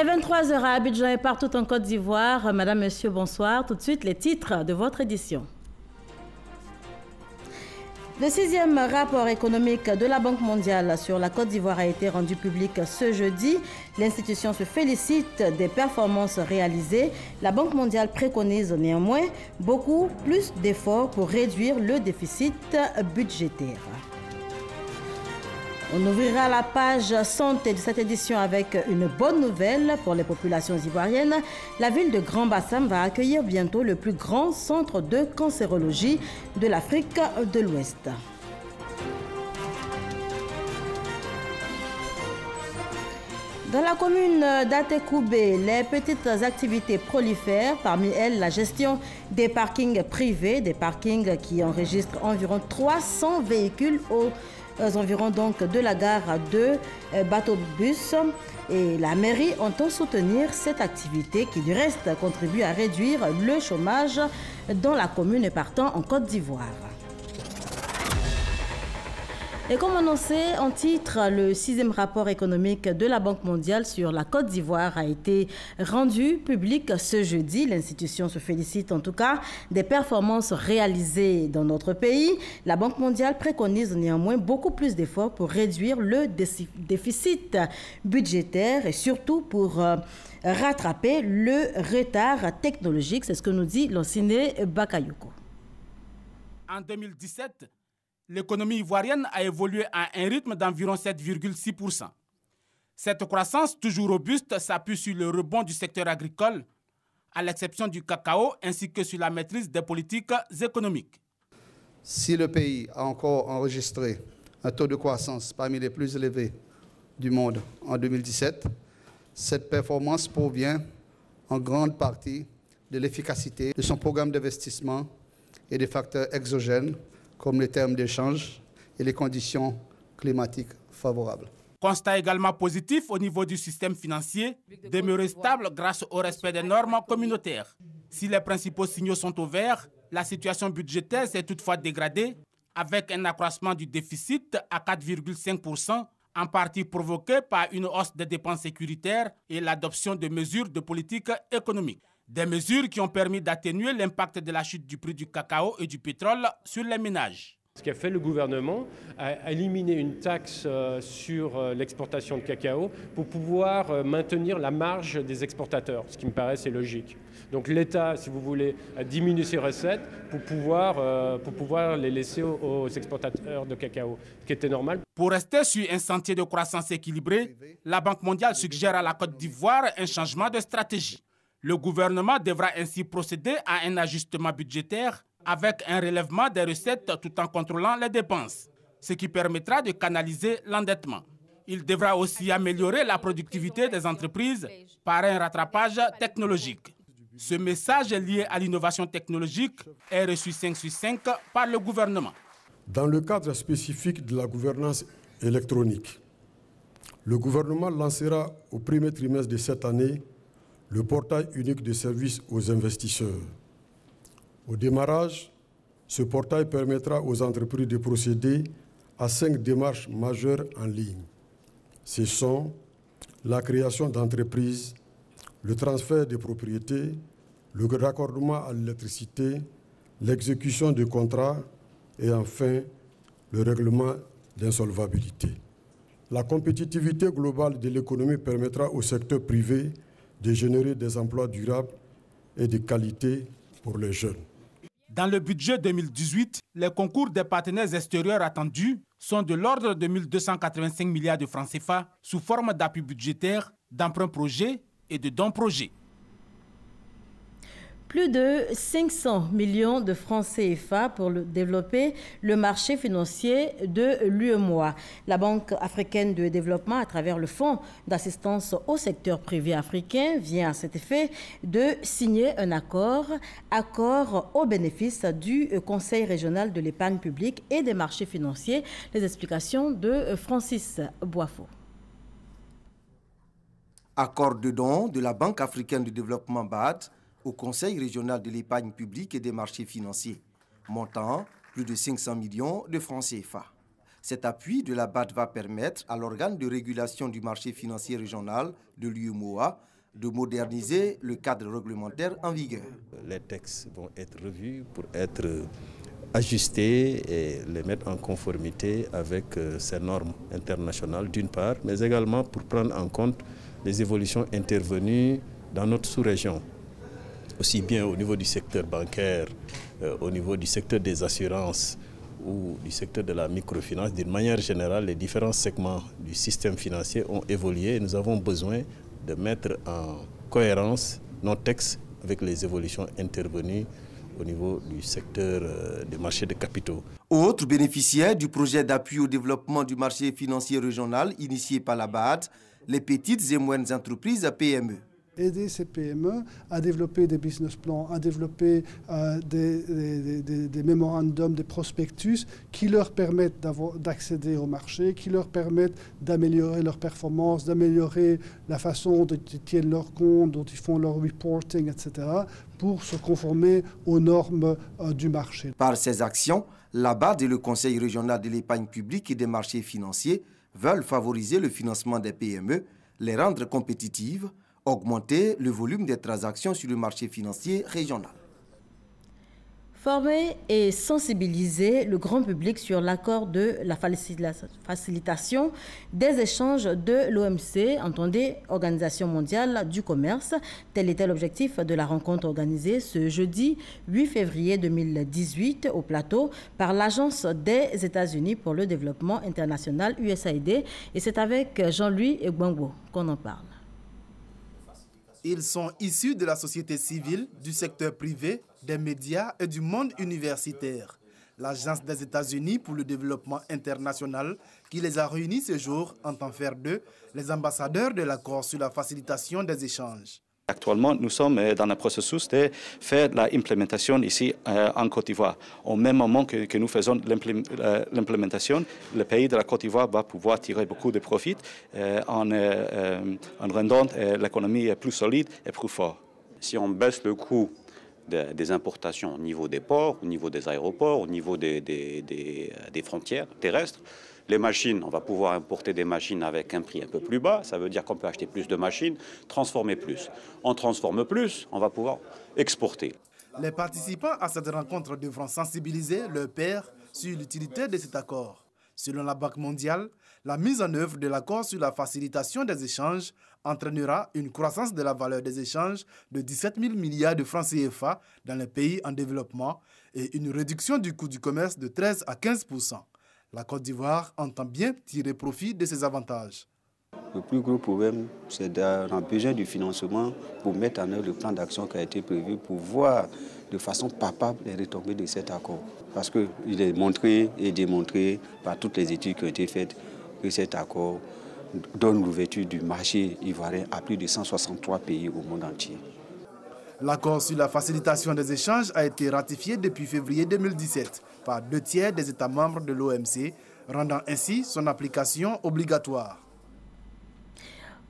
Il est 23 h à Abidjan et partout en Côte d'Ivoire. Madame, Monsieur, bonsoir. Tout de suite, les titres de votre édition. Le 6e rapport économique de la Banque mondiale sur la Côte d'Ivoire a été rendu public ce jeudi. L'institution se félicite des performances réalisées. La Banque mondiale préconise néanmoins beaucoup plus d'efforts pour réduire le déficit budgétaire. On ouvrira la page santé de cette édition avec une bonne nouvelle pour les populations ivoiriennes. La ville de Grand Bassam va accueillir bientôt le plus grand centre de cancérologie de l'Afrique de l'Ouest. Dans la commune d'Atekoubé, les petites activités prolifèrent, parmi elles la gestion des parkings privés, des parkings qui enregistrent environ 300 véhicules aux environs donc de la gare de bateau-bus. Et la mairie entend soutenir cette activité qui du reste contribue à réduire le chômage dans la commune et partant en Côte d'Ivoire. Et comme annoncé en titre, le 6e rapport économique de la Banque mondiale sur la Côte d'Ivoire a été rendu public ce jeudi. L'institution se félicite en tout cas des performances réalisées dans notre pays. La Banque mondiale préconise néanmoins beaucoup plus d'efforts pour réduire le déficit budgétaire et surtout pour rattraper le retard technologique. C'est ce que nous dit Lonsine Bakayoko. En 2017, l'économie ivoirienne a évolué à un rythme d'environ 7,6%. Cette croissance, toujours robuste, s'appuie sur le rebond du secteur agricole, à l'exception du cacao, ainsi que sur la maîtrise des politiques économiques. Si le pays a encore enregistré un taux de croissance parmi les plus élevés du monde en 2017, cette performance provient en grande partie de l'efficacité de son programme d'investissement et des facteurs exogènes, comme les termes d'échange et les conditions climatiques favorables. Constat également positif au niveau du système financier, demeuré stable grâce au respect des normes communautaires. Si les principaux signaux sont au vert, la situation budgétaire s'est toutefois dégradée, avec un accroissement du déficit à 4,5%, en partie provoqué par une hausse des dépenses sécuritaires et l'adoption de mesures de politique économique. Des mesures qui ont permis d'atténuer l'impact de la chute du prix du cacao et du pétrole sur les ménages. Ce qu'a fait le gouvernement a éliminé une taxe sur l'exportation de cacao pour pouvoir maintenir la marge des exportateurs, ce qui me paraît c'est logique. Donc l'État, si vous voulez, a diminué ses recettes pour pouvoir les laisser aux exportateurs de cacao, ce qui était normal. Pour rester sur un sentier de croissance équilibré, la Banque mondiale suggère à la Côte d'Ivoire un changement de stratégie. Le gouvernement devra ainsi procéder à un ajustement budgétaire avec un relèvement des recettes tout en contrôlant les dépenses, ce qui permettra de canaliser l'endettement. Il devra aussi améliorer la productivité des entreprises par un rattrapage technologique. Ce message lié à l'innovation technologique est reçu 5 sur 5 par le gouvernement. Dans le cadre spécifique de la gouvernance électronique, le gouvernement lancera au premier trimestre de cette année le portail unique de services aux investisseurs. Au démarrage, ce portail permettra aux entreprises de procéder à 5 démarches majeures en ligne. Ce sont la création d'entreprises, le transfert de propriétés, le raccordement à l'électricité, l'exécution de contrats et enfin le règlement d'insolvabilité. La compétitivité globale de l'économie permettra au secteur privé de générer des emplois durables et de qualité pour les jeunes. Dans le budget 2018, les concours des partenaires extérieurs attendus sont de l'ordre de 1 285 milliards de francs CFA sous forme d'appui budgétaire, d'emprunts projets et de dons projets. Plus de 500 millions de francs CFA pour développer le marché financier de l'UEMOA. La Banque africaine de développement, à travers le Fonds d'assistance au secteur privé africain, vient à cet effet de signer un accord au bénéfice du Conseil régional de l'épargne publique et des marchés financiers. Les explications de Francis Boifo. Accord de don de la Banque africaine de développement BAD au Conseil régional de l'épargne publique et des marchés financiers, montant plus de 500 millions de francs CFA. Cet appui de la BAD va permettre à l'organe de régulation du marché financier régional de l'UEMOA de moderniser le cadre réglementaire en vigueur. Les textes vont être revus pour être ajustés et les mettre en conformité avec ces normes internationales d'une part, mais également pour prendre en compte les évolutions intervenues dans notre sous-région, aussi bien au niveau du secteur bancaire, au niveau du secteur des assurances ou du secteur de la microfinance. D'une manière générale, les différents segments du système financier ont évolué et nous avons besoin de mettre en cohérence nos textes avec les évolutions intervenues au niveau du secteur des marchés de capitaux. Autre bénéficiaire du projet d'appui au développement du marché financier régional initié par la BAD, les petites et moyennes entreprises PME. Aider ces PME à développer des business plans, à développer des mémorandums, des prospectus qui leur permettent d'accéder au marché, qui leur permettent d'améliorer leur performance, d'améliorer la façon dont ils tiennent leur compte, dont ils font leur reporting, etc., pour se conformer aux normes du marché. Par ces actions, la BAD et le Conseil régional de l'épargne publique et des marchés financiers veulent favoriser le financement des PME, les rendre compétitives, augmenter le volume des transactions sur le marché financier régional. Former et sensibiliser le grand public sur l'accord de la facilitation des échanges de l'OMC, entendez Organisation mondiale du commerce. Tel était l'objectif de la rencontre organisée ce jeudi 8 février 2018 au plateau par l'Agence des États-Unis pour le développement international USAID. Et c'est avec Jean-Louis Egbangwo qu'on en parle. Ils sont issus de la société civile, du secteur privé, des médias et du monde universitaire. L'Agence des États-Unis pour le développement international qui les a réunis ce jour entend faire d'eux les ambassadeurs de l'accord sur la facilitation des échanges. Actuellement, nous sommes dans le processus de faire l'implémentation ici en Côte d'Ivoire. Au même moment que nous faisons l'implémentation, le pays de la Côte d'Ivoire va pouvoir tirer beaucoup de profit en rendant l'économie plus solide et plus forte. Si on baisse le coût des importations au niveau des ports, au niveau des aéroports, au niveau des frontières terrestres, les machines, on va pouvoir importer des machines avec un prix un peu plus bas. Ça veut dire qu'on peut acheter plus de machines, transformer plus. On transforme plus, on va pouvoir exporter. Les participants à cette rencontre devront sensibiliser leurs pairs sur l'utilité de cet accord. Selon la Banque mondiale, la mise en œuvre de l'accord sur la facilitation des échanges entraînera une croissance de la valeur des échanges de 17 000 milliards de francs CFA dans les pays en développement et une réduction du coût du commerce de 13 à 15%. La Côte d'Ivoire entend bien tirer profit de ces avantages. Le plus gros problème, c'est d'avoir besoin du financement pour mettre en œuvre le plan d'action qui a été prévu pour voir de façon palpable les retombées de cet accord. Parce qu'il est montré et démontré par toutes les études qui ont été faites que cet accord donne l'ouverture du marché ivoirien à plus de 163 pays au monde entier. L'accord sur la facilitation des échanges a été ratifié depuis février 2017 par 2/3 des États membres de l'OMC, rendant ainsi son application obligatoire.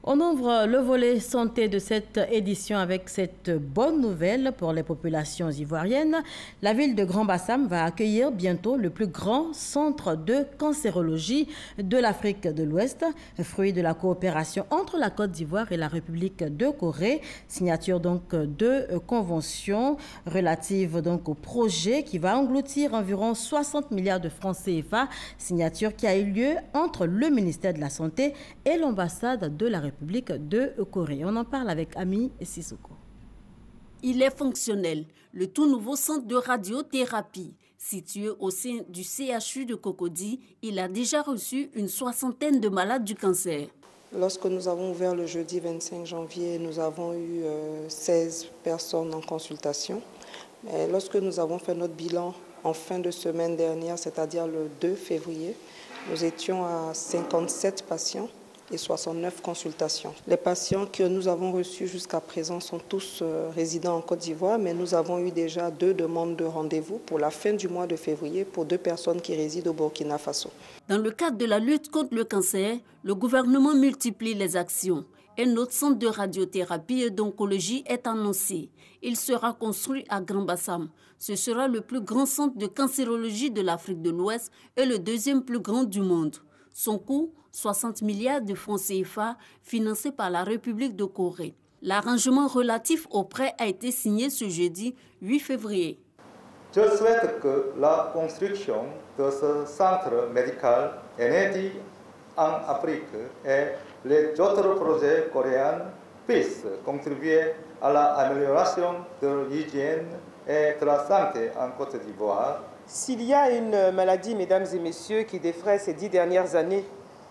On ouvre le volet santé de cette édition avec cette bonne nouvelle pour les populations ivoiriennes. La ville de Grand-Bassam va accueillir bientôt le plus grand centre de cancérologie de l'Afrique de l'Ouest, fruit de la coopération entre la Côte d'Ivoire et la République de Corée. Signature donc de convention relative donc au projet qui va engloutir environ 60 milliards de francs CFA. Signature qui a eu lieu entre le ministère de la Santé et l'ambassade de la République de Corée. On en parle avec Ami Sissoko. Il est fonctionnel. Le tout nouveau centre de radiothérapie, situé au sein du CHU de Cocody, il a déjà reçu une 60aine de malades du cancer. Lorsque nous avons ouvert le jeudi 25 janvier, nous avons eu 16 personnes en consultation. Mais lorsque nous avons fait notre bilan en fin de semaine dernière, c'est-à-dire le 2 février, nous étions à 57 patients et 69 consultations. Les patients que nous avons reçus jusqu'à présent sont tous résidents en Côte d'Ivoire, mais nous avons eu déjà 2 demandes de rendez-vous pour la fin du mois de février pour 2 personnes qui résident au Burkina Faso. Dans le cadre de la lutte contre le cancer, le gouvernement multiplie les actions. Un autre centre de radiothérapie et d'oncologie est annoncé. Il sera construit à Grand Bassam. Ce sera le plus grand centre de cancérologie de l'Afrique de l'Ouest et le deuxième plus grand du monde. Son coût, 60 milliards de francs CFA, financé par la République de Corée. L'arrangement relatif au prêt a été signé ce jeudi 8 février. Je souhaite que la construction de ce centre médical inédit en Afrique et les autres projets coréens puissent contribuer à l'amélioration de l'hygiène et de la santé en Côte d'Ivoire. S'il y a une maladie, mesdames et messieurs, qui défraie ces 10 dernières années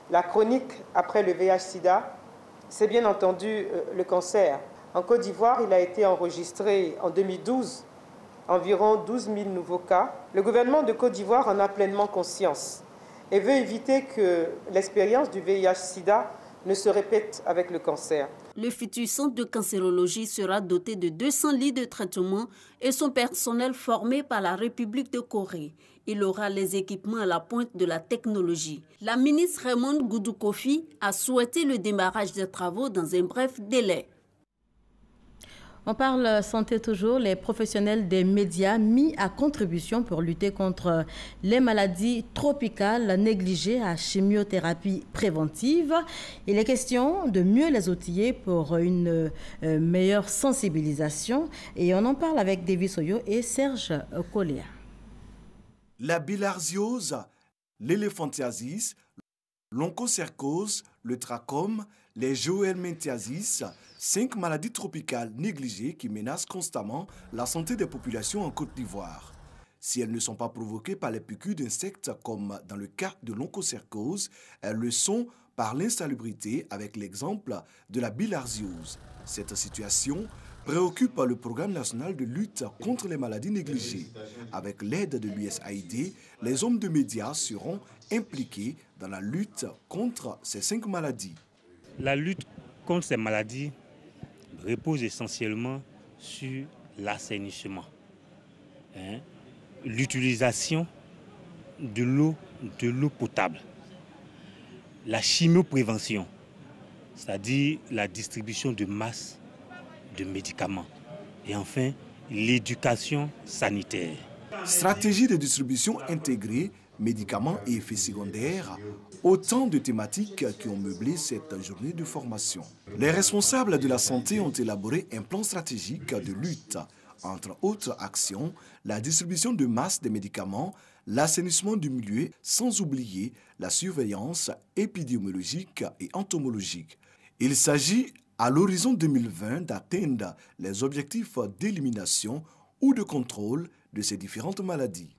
la chronique après le VIH-Sida, c'est bien entendu le cancer. En Côte d'Ivoire, il a été enregistré en 2012 environ 12 000 nouveaux cas. Le gouvernement de Côte d'Ivoire en a pleinement conscience et veut éviter que l'expérience du VIH-Sida ne se répète avec le cancer. Le futur centre de cancérologie sera doté de 200 lits de traitement et son personnel formé par la République de Corée. Il aura les équipements à la pointe de la technologie. La ministre Raymond Goudou Kofi a souhaité le démarrage des travaux dans un bref délai. On parle santé toujours, les professionnels des médias mis à contribution pour lutter contre les maladies tropicales négligées à chimiothérapie préventive. Il est question de mieux les outiller pour une meilleure sensibilisation. Et on en parle avec David Soyo et Serge Coléa. La bilharziose, l'éléphantiasis, l'onchocercose, le trachome, les joelminthiasis, 5 maladies tropicales négligées qui menacent constamment la santé des populations en Côte d'Ivoire. Si elles ne sont pas provoquées par les piqûres d'insectes comme dans le cas de l'onchocercose, elles le sont par l'insalubrité avec l'exemple de la bilharziose. Cette situation préoccupe le Programme national de lutte contre les maladies négligées. Avec l'aide de l'USAID, les hommes de médias seront impliqués dans la lutte contre ces 5 maladies. La lutte contre ces maladies repose essentiellement sur l'assainissement, l'utilisation de l'eau potable, la chimioprévention, c'est-à-dire la distribution de masse de médicaments, et enfin l'éducation sanitaire. Stratégie de distribution intégrée, médicaments et effets secondaires, autant de thématiques qui ont meublé cette journée de formation. Les responsables de la santé ont élaboré un plan stratégique de lutte. Entre autres actions, la distribution de masse des médicaments, l'assainissement du milieu, sans oublier la surveillance épidémiologique et entomologique. Il s'agit à l'horizon 2020 d'atteindre les objectifs d'élimination ou de contrôle de ces différentes maladies.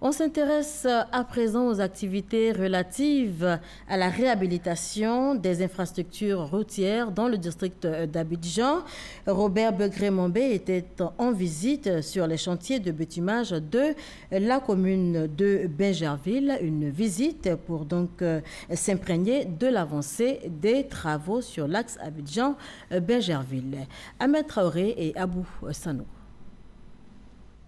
On s'intéresse à présent aux activités relatives à la réhabilitation des infrastructures routières dans le district d'Abidjan. Robert Begré-Mombé était en visite sur les chantiers de bitumage de la commune de Bingerville. Une visite pour donc s'imprégner de l'avancée des travaux sur l'axe Abidjan-Bingerville. Ahmed Traoré et Abou Sanou.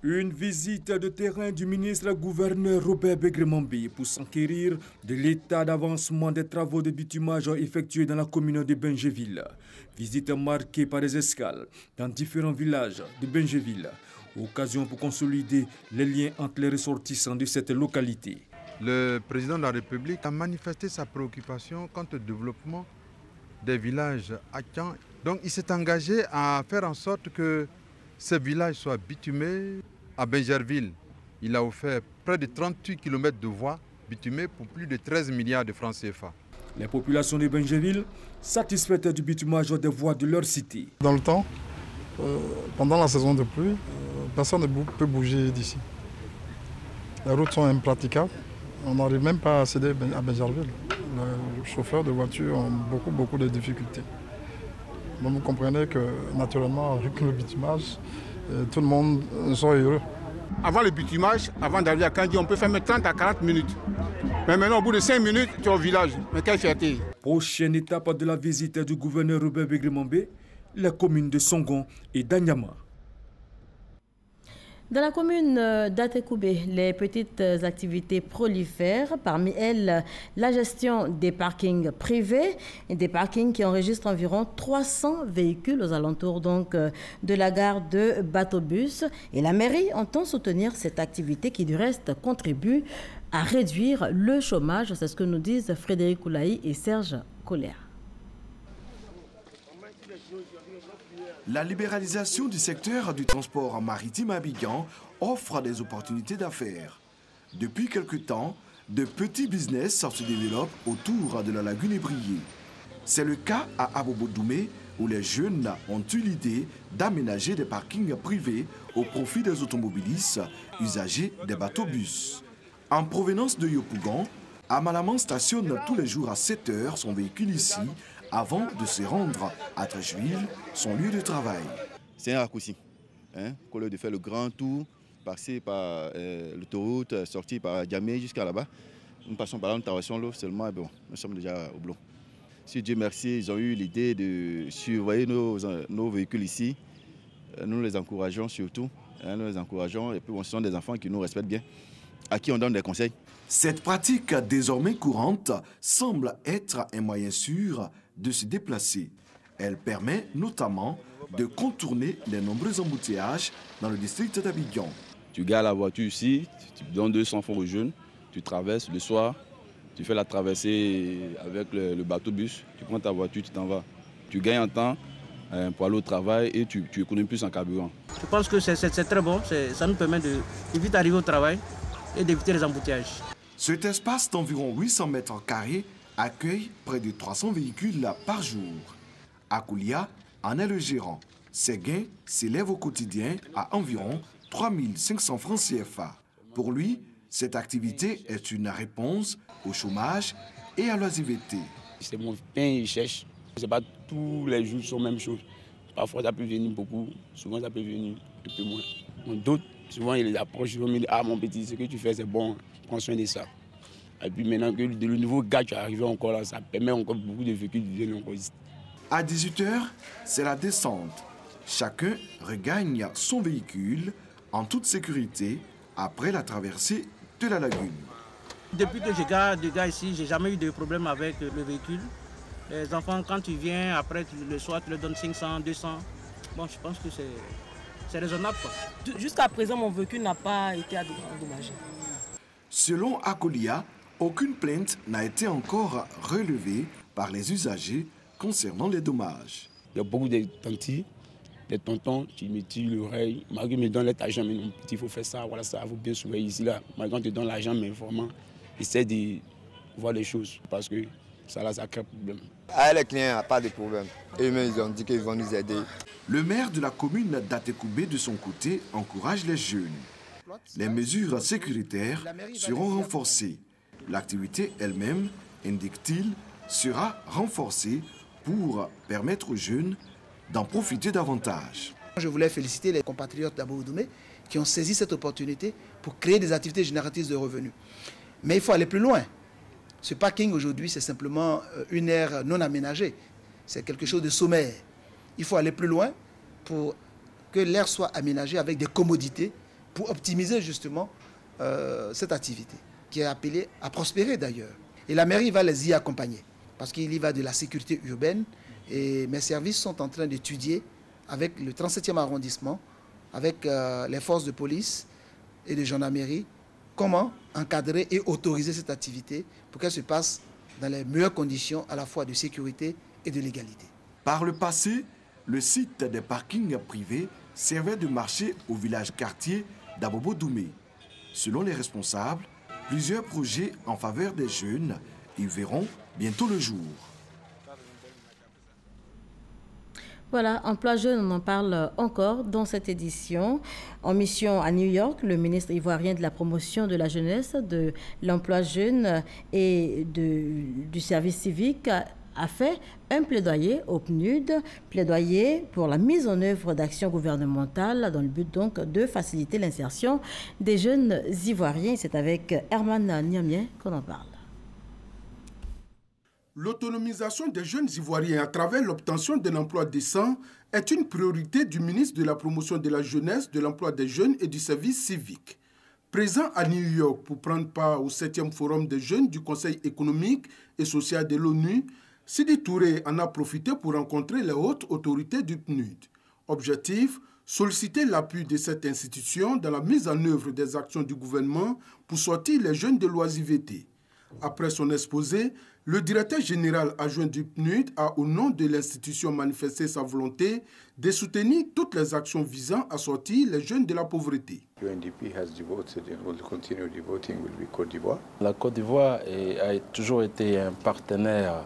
Une visite de terrain du ministre-gouverneur Robert Begré-Mombé pour s'enquérir de l'état d'avancement des travaux de bitumage effectués dans la commune de Bingerville. Visite marquée par des escales dans différents villages de Bingerville. Occasion pour consolider les liens entre les ressortissants de cette localité. Le président de la République a manifesté sa préoccupation quant au développement des villages acquins. Donc il s'est engagé à faire en sorte que ces villages soient bitumés. À Bingerville, il a offert près de 38 km de voies bitumées pour plus de 13 milliards de francs CFA. Les populations de Bingerville satisfaites du bitumage des voies de leur cité. Dans le temps, pendant la saison de pluie, personne ne peut bouger d'ici. Les routes sont impraticables. On n'arrive même pas à accéder à Bingerville. Les chauffeurs de voitures ont beaucoup de difficultés. Donc vous comprenez que naturellement, avec le bitumage, tout le monde sont heureux. Avant le bitumage, avant d'arriver à Kandi, on peut faire 30 à 40 minutes. Mais maintenant, au bout de 5 minutes, tu es au village. Mais quelle fierté! Prochaine étape de la visite du gouverneur Robert Begré-Mombé, la commune de Songon et d'Anyama. Dans la commune d'Atekoubé, les petites activités prolifèrent, parmi elles la gestion des parkings privés, et des parkings qui enregistrent environ 300 véhicules aux alentours donc de la gare de Bateau-Bus. Et la mairie entend soutenir cette activité qui du reste contribue à réduire le chômage. C'est ce que nous disent Frédéric Koulaï et Serge Colère. La libéralisation du secteur du transport maritime à Abidjan offre des opportunités d'affaires. Depuis quelque temps, de petits business se développent autour de la lagune ébriée. C'est le cas à Abobo-Doumé où les jeunes ont eu l'idée d'aménager des parkings privés au profit des automobilistes usagers des bateaux-bus. En provenance de Yopougon, Amalaman stationne tous les jours à 7 heures son véhicule ici avant de se rendre à Trécheville, son lieu de travail. C'est un raccourci. Au lieu de faire le grand tour, passer par l'autoroute, sortir par Djamé jusqu'à là-bas, nous passons par là, nous traversons l'eau seulement, bon, nous sommes déjà au blanc. Si Dieu merci, ils ont eu l'idée de surveiller nos véhicules ici. Nous les encourageons surtout, nous les encourageons et puis ce sont des enfants qui nous respectent bien, à qui on donne des conseils. Cette pratique désormais courante semble être un moyen sûr de se déplacer. Elle permet notamment de contourner les nombreux embouteillages dans le district d'Abidjan. Tu gares la voiture ici, tu donnes 200 francs aux jeunes, tu traverses le soir, tu fais la traversée avec le bateau-bus, tu prends ta voiture, tu t'en vas. Tu gagnes en temps pour aller au travail et tu économises plus en carburant. Je pense que c'est très bon, ça nous permet de vite arriver au travail et d'éviter les embouteillages. Cet espace d'environ 800 mètres carrés accueille près de 300 véhicules par jour. Akoulia en est le gérant. Ses gains s'élèvent au quotidien à environ 3500 francs CFA. Pour lui, cette activité est une réponse au chômage et à l'oisiveté. C'est mon pain, il cherche. C'est pas tous les jours sont la même chose. Parfois, ça peut venir beaucoup, souvent, ça peut venir un peu moins. D'autres, souvent, ils les approchent, ils me disent « Ah, mon petit, ce que tu fais, c'est bon, prends soin de ça. » Et puis maintenant que le nouveau gars qui est arrivé encore là, ça permet encore beaucoup de véhicules de venir encore ici. À 18h, c'est la descente. Chacun regagne son véhicule en toute sécurité après la traversée de la lagune. Depuis que je garde des gars ici, je n'ai jamais eu de problème avec le véhicule. Les enfants, quand tu viens, après le soir, tu leur donnes 500, 200. Bon, je pense que c'est raisonnable, quoi. Jusqu'à présent, mon véhicule n'a pas été endommagé. Selon Akolia, aucune plainte n'a été encore relevée par les usagers concernant les dommages. Il y a beaucoup de tantis, des tontons qui me tirent l'oreille. Malgré me donne l'argent, mais non, petit, il faut faire ça, voilà ça, il faut bien surveiller ici, là. Malgré on te donne l'argent, mais vraiment, essaie de voir les choses parce que ça, là, ça crée problème. Les clients, pas de problème. Eux-mêmes, ils ont dit qu'ils vont nous aider. Le maire de la commune d'Atekoubé, de son côté, encourage les jeunes. Les mesures sécuritaires seront renforcées. L'activité elle-même, indique-t-il, sera renforcée pour permettre aux jeunes d'en profiter davantage. Je voulais féliciter les compatriotes d'Abobo-Doumé qui ont saisi cette opportunité pour créer des activités génératrices de revenus. Mais il faut aller plus loin. Ce parking aujourd'hui, c'est simplement une aire non aménagée. C'est quelque chose de sommaire. Il faut aller plus loin pour que l'aire soit aménagée avec des commodités pour optimiser justement cette activité qui est appelée à prospérer d'ailleurs. Et la mairie va les y accompagner parce qu'il y va de la sécurité urbaine et mes services sont en train d'étudier avec le 37e arrondissement, avec les forces de police et de gendarmerie, comment encadrer et autoriser cette activité pour qu'elle se passe dans les meilleures conditions à la fois de sécurité et de légalité. Par le passé, le site des parkings privés servait de marché au village quartier d'Abobo-Doumé. Selon les responsables, plusieurs projets en faveur des jeunes y verront bientôt le jour. Voilà, emploi jeune, on en parle encore dans cette édition. En mission à New York, le ministre ivoirien de la promotion de la jeunesse, de l'emploi jeune et du service civique a fait un plaidoyer au PNUD, plaidoyer pour la mise en œuvre d'actions gouvernementales dans le but donc de faciliter l'insertion des jeunes ivoiriens. C'est avec Herman Niamien qu'on en parle. L'autonomisation des jeunes Ivoiriens à travers l'obtention d'un emploi décent est une priorité du ministre de la Promotion de la Jeunesse, de l'Emploi des Jeunes et du Service civique. Présent à New York pour prendre part au 7e Forum des jeunes du Conseil économique et social de l'ONU, Sidi Touré en a profité pour rencontrer les hautes autorités du PNUD. Objectif, solliciter l'appui de cette institution dans la mise en œuvre des actions du gouvernement pour sortir les jeunes de l'oisiveté. Après son exposé, le directeur général adjoint du PNUD a, au nom de l'institution, manifesté sa volonté de soutenir toutes les actions visant à sortir les jeunes de la pauvreté. La Côte d'Ivoire a toujours été un partenaire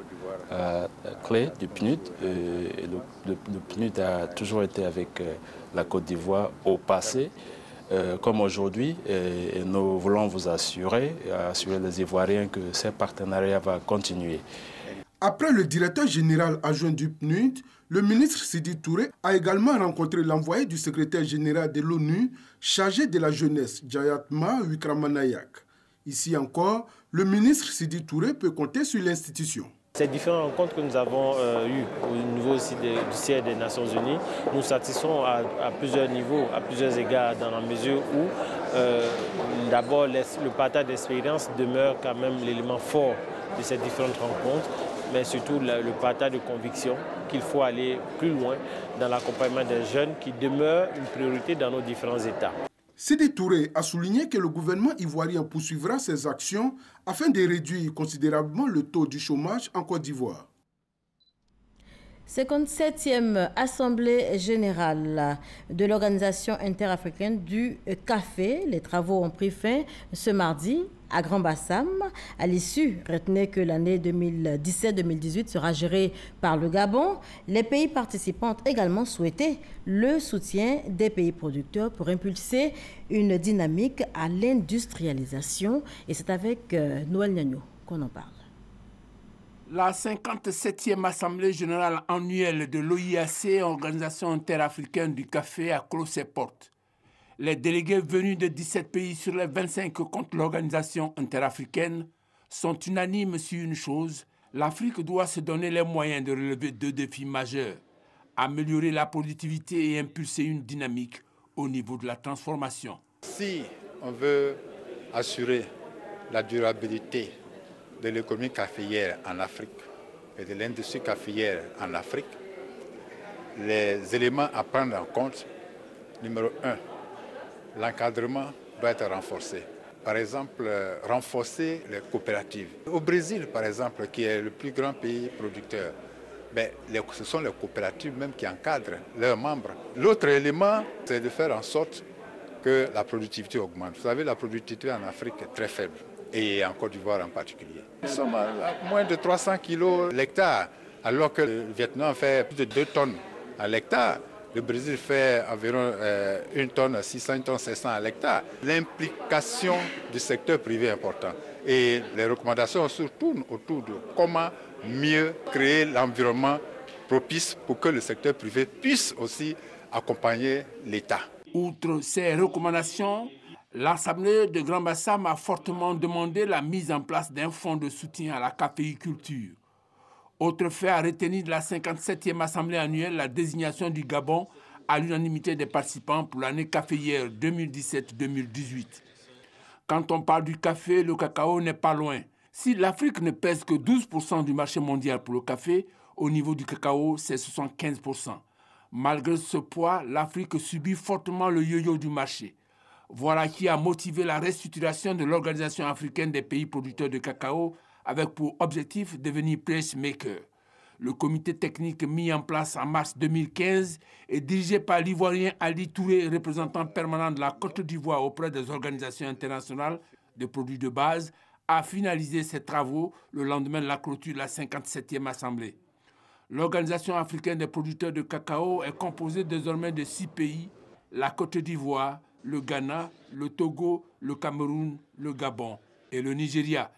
clé du PNUD. Et le PNUD a toujours été avec la Côte d'Ivoire au passé. Comme aujourd'hui, et nous voulons vous assurer les Ivoiriens que ce partenariat va continuer. Après le directeur général adjoint du PNUD, le ministre Sidi Touré a également rencontré l'envoyé du secrétaire général de l'ONU chargé de la jeunesse, Jayatma Wickremanayak. Ici encore, le ministre Sidi Touré peut compter sur l'institution. Ces différentes rencontres que nous avons eues au niveau aussi du siège des Nations Unies nous satisfont à plusieurs niveaux, à plusieurs égards, dans la mesure où d'abord le partage d'expérience demeure quand même l'élément fort de ces différentes rencontres, mais surtout le partage de conviction qu'il faut aller plus loin dans l'accompagnement des jeunes qui demeure une priorité dans nos différents États. Sidi Touré a souligné que le gouvernement ivoirien poursuivra ses actions afin de réduire considérablement le taux du chômage en Côte d'Ivoire. 57e Assemblée générale de l'Organisation interafricaine du café. Les travaux ont pris fin ce mardi à Grand-Bassam. À l'issue, retenez que l'année 2017-2018 sera gérée par le Gabon. Les pays participants ont également souhaité le soutien des pays producteurs pour impulser une dynamique à l'industrialisation. Et c'est avec Noël Niagno qu'on en parle. La 57e Assemblée générale annuelle de l'OIAC, Organisation interafricaine du café, a clos ses portes. Les délégués venus de 17 pays sur les 25 que compte l'Organisation interafricaine sont unanimes sur une chose: l'Afrique doit se donner les moyens de relever deux défis majeurs: améliorer la productivité et impulser une dynamique au niveau de la transformation. Si on veut assurer la durabilité de l'économie caféière en Afrique et de l'industrie caféière en Afrique, les éléments à prendre en compte, numéro 1, l'encadrement doit être renforcé. Par exemple, renforcer les coopératives. Au Brésil, par exemple, qui est le plus grand pays producteur, ce sont les coopératives même qui encadrent leurs membres. L'autre élément, c'est de faire en sorte que la productivité augmente. Vous savez, la productivité en Afrique est très faible, et en Côte d'Ivoire en particulier. Nous sommes à moins de 300 kilos l'hectare, alors que le Vietnam fait plus de 2 tonnes à l'hectare. Le Brésil fait environ 1 tonne, 600, 1 tonne 700 à l'hectare. L'implication du secteur privé est importante. Et les recommandations se tournent autour de comment mieux créer l'environnement propice pour que le secteur privé puisse aussi accompagner l'État. Outre ces recommandations, l'Assemblée de Grand-Bassam a fortement demandé la mise en place d'un fonds de soutien à la caféiculture. Autre fait à retenir de la 57e Assemblée annuelle, la désignation du Gabon à l'unanimité des participants pour l'année caféière 2017-2018. Quand on parle du café, le cacao n'est pas loin. Si l'Afrique ne pèse que 12% du marché mondial pour le café, au niveau du cacao, c'est 75%. Malgré ce poids, l'Afrique subit fortement le yo-yo du marché. Voilà qui a motivé la restructuration de l'Organisation africaine des pays producteurs de cacao avec pour objectif de devenir placemaker. Le comité technique mis en place en mars 2015 est dirigé par l'Ivoirien Ali Touré, représentant permanent de la Côte d'Ivoire auprès des organisations internationales de produits de base, a finalisé ses travaux le lendemain de la clôture de la 57e Assemblée. L'Organisation africaine des producteurs de cacao est composée désormais de 6 pays, la Côte d'Ivoire, le Ghana, le Togo, le Cameroun, le Gabon et le Nigeria.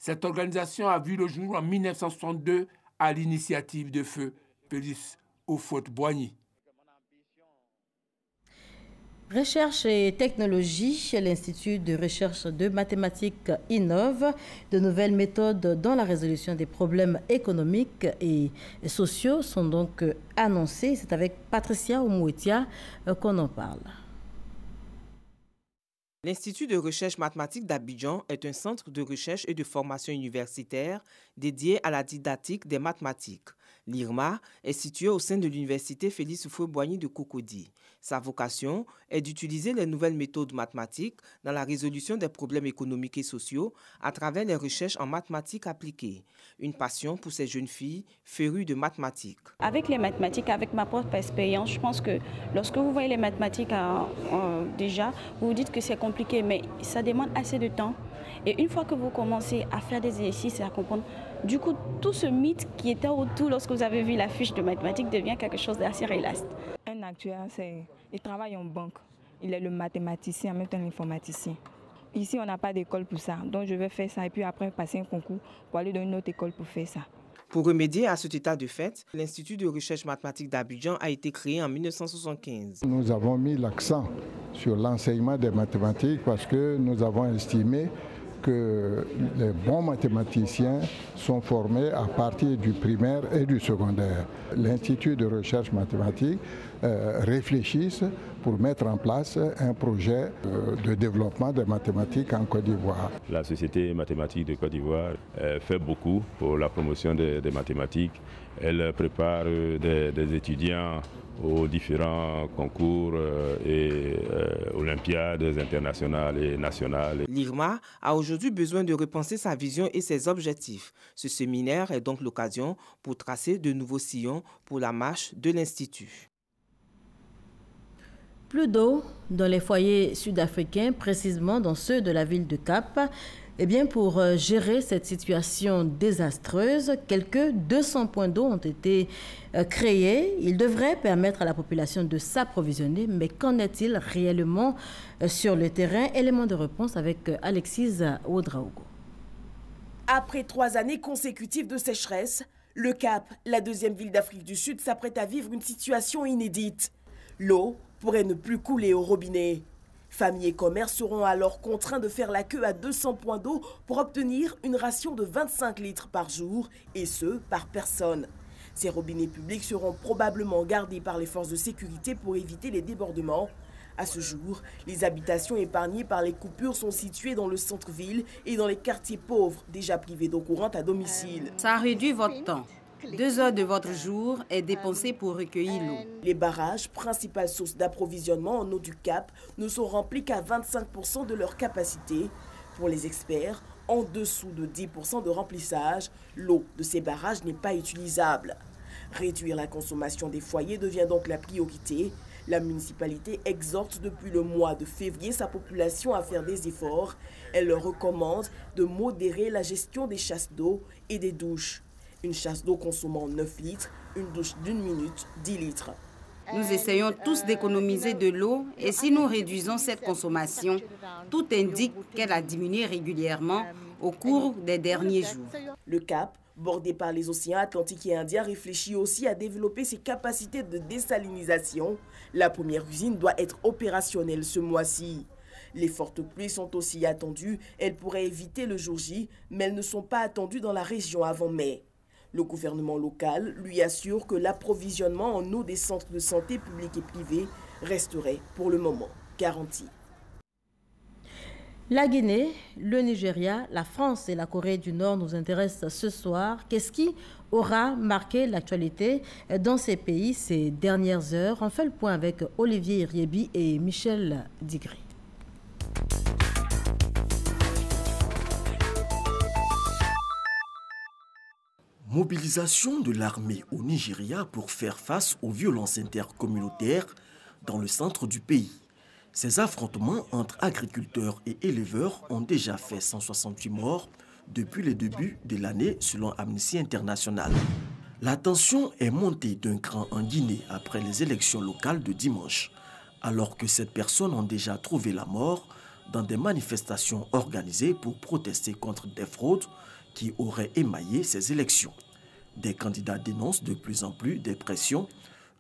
Cette organisation a vu le jour en 1962 à l'initiative de feu Félix Houphouët-Boigny. Recherche et technologie, l'Institut de recherche de mathématiques innove. De nouvelles méthodes dans la résolution des problèmes économiques et sociaux sont donc annoncées. C'est avec Patricia Oumouetia qu'on en parle. L'Institut de recherche mathématique d'Abidjan est un centre de recherche et de formation universitaire dédié à la didactique des mathématiques. L'IRMA est situé au sein de l'Université Félix Houphouët-Boigny de Cocody. Sa vocation est d'utiliser les nouvelles méthodes mathématiques dans la résolution des problèmes économiques et sociaux à travers les recherches en mathématiques appliquées. Une passion pour ces jeunes filles férues de mathématiques. Avec les mathématiques, avec ma propre expérience, je pense que lorsque vous voyez les mathématiques déjà, vous vous dites que c'est compliqué, mais ça demande assez de temps. Et une fois que vous commencez à faire des exercices et à comprendre, du coup, tout ce mythe qui était autour lorsque vous avez vu la fiche de mathématiques devient quelque chose d'assez réaliste. Un actuaire, il travaille en banque. Il est le mathématicien, en même temps l'informaticien. Ici, on n'a pas d'école pour ça. Donc, je vais faire ça et puis après passer un concours pour aller dans une autre école pour faire ça. Pour remédier à cet état de fait, l'Institut de recherche mathématique d'Abidjan a été créé en 1975. Nous avons mis l'accent sur l'enseignement des mathématiques parce que nous avons estimé que les bons mathématiciens sont formés à partir du primaire et du secondaire. L'Institut de recherche mathématique réfléchit pour mettre en place un projet de développement des mathématiques en Côte d'Ivoire. La Société mathématique de Côte d'Ivoire fait beaucoup pour la promotion des mathématiques. Elle prépare des étudiants aux différents concours et olympiades internationales et nationales. L'IRMA a aujourd'hui besoin de repenser sa vision et ses objectifs. Ce séminaire est donc l'occasion pour tracer de nouveaux sillons pour la marche de l'Institut. Plus d'eau dans les foyers sud-africains, précisément dans ceux de la ville de Cap. Eh bien, pour gérer cette situation désastreuse, quelques 200 points d'eau ont été créés. Ils devraient permettre à la population de s'approvisionner. Mais qu'en est-il réellement sur le terrain? Élément de réponse avec Alexis Ouedraogo. Après 3 années consécutives de sécheresse, le Cap, la deuxième ville d'Afrique du Sud, s'apprête à vivre une situation inédite. L'eau pourrait ne plus couler au robinet. Familles et commerces seront alors contraints de faire la queue à 200 points d'eau pour obtenir une ration de 25 litres par jour, et ce, par personne. Ces robinets publics seront probablement gardés par les forces de sécurité pour éviter les débordements. À ce jour, les habitations épargnées par les coupures sont situées dans le centre-ville et dans les quartiers pauvres, déjà privés d'eau courante à domicile. Ça réduit votre temps. 2 heures de votre jour est dépensée pour recueillir l'eau. Les barrages, principale source d'approvisionnement en eau du Cap, ne sont remplis qu'à 25% de leur capacité. Pour les experts, en dessous de 10% de remplissage, l'eau de ces barrages n'est pas utilisable. Réduire la consommation des foyers devient donc la priorité. La municipalité exhorte depuis le mois de février sa population à faire des efforts. Elle leur recommande de modérer la gestion des chasses d'eau et des douches. Une chasse d'eau consommant 9 litres, une douche d'1 minute, 10 litres. Nous essayons tous d'économiser de l'eau et si nous réduisons cette consommation, tout indique qu'elle a diminué régulièrement au cours des derniers jours. Le Cap, bordé par les océans Atlantique et Indien, réfléchit aussi à développer ses capacités de désalinisation. La première usine doit être opérationnelle ce mois-ci. Les fortes pluies sont aussi attendues. Elles pourraient éviter le jour J, mais elles ne sont pas attendues dans la région avant mai. Le gouvernement local lui assure que l'approvisionnement en eau des centres de santé publics et privés resterait pour le moment garanti. La Guinée, le Nigeria, la France et la Corée du Nord nous intéressent ce soir. Qu'est-ce qui aura marqué l'actualité dans ces pays ces dernières heures? On fait le point avec Olivier Riebi et Michel Digri. Mobilisation de l'armée au Nigeria pour faire face aux violences intercommunautaires dans le centre du pays. Ces affrontements entre agriculteurs et éleveurs ont déjà fait 168 morts depuis le début de l'année selon Amnesty International. La tension est montée d'un cran en Guinée après les élections locales de dimanche, alors que 7 personnes ont déjà trouvé la mort dans des manifestations organisées pour protester contre des fraudes qui auraient émaillé ces élections. Des candidats dénoncent de plus en plus des pressions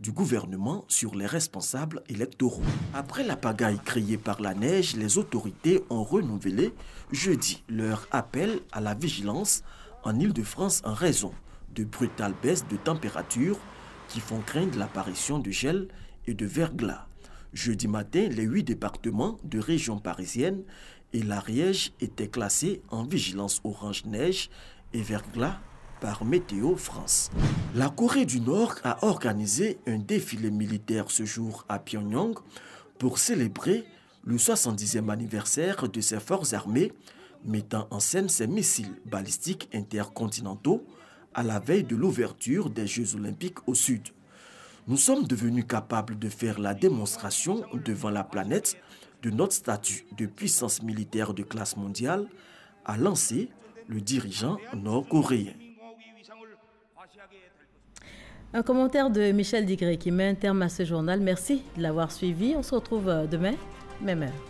du gouvernement sur les responsables électoraux. Après la pagaille créée par la neige, les autorités ont renouvelé jeudi leur appel à la vigilance en Île-de-France en raison de brutales baisses de température qui font craindre l'apparition de gel et de verglas. Jeudi matin, les 8 départements de région parisienne et l'Ariège étaient classés en vigilance orange neige et verglas par Météo France. La Corée du Nord a organisé un défilé militaire ce jour à Pyongyang pour célébrer le 70e anniversaire de ses forces armées, mettant en scène ses missiles balistiques intercontinentaux à la veille de l'ouverture des Jeux Olympiques au Sud. Nous sommes devenus capables de faire la démonstration devant la planète de notre statut de puissance militaire de classe mondiale, a lancé le dirigeant nord-coréen. Un commentaire de Michel Digré qui met un terme à ce journal. Merci de l'avoir suivi. On se retrouve demain, même heure.